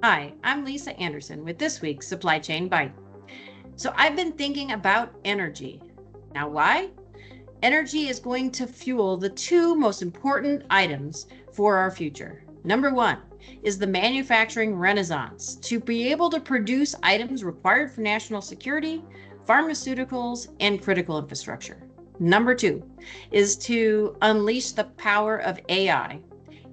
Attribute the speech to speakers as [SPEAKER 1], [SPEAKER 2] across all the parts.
[SPEAKER 1] Hi, I'm Lisa Anderson with this week's Supply Chain Byte. So I've been thinking about energy. Now, why? Energy is going to fuel the two most important items for our future. Number one is the manufacturing renaissance to be able to produce items required for national security, pharmaceuticals, and critical infrastructure. Number two is to unleash the power of AI.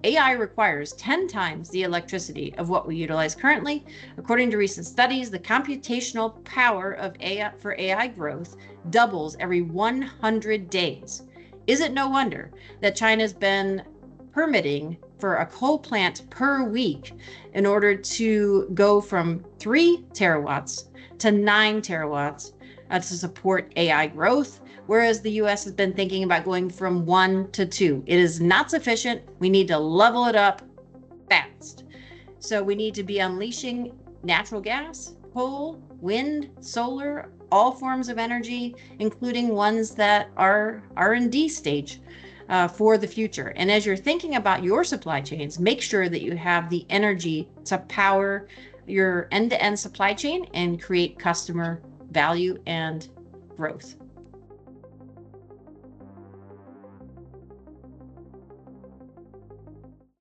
[SPEAKER 1] AI requires 10 times the electricity of what we utilize currently. According to recent studies, the computational power of AI growth doubles every 100 days. Is it no wonder that China's been permitting for a coal plant per week in order to go from 3 terawatts to 9 terawatts to support AI growth, whereas the US has been thinking about going from 1 to 2. It is not sufficient. We need to level it up fast. So we need to be unleashing natural gas, coal, wind, solar, all forms of energy, including ones that are R&D stage for the future. And as you're thinking about your supply chains, make sure that you have the energy to power your end-to-end supply chain and create customer value and growth.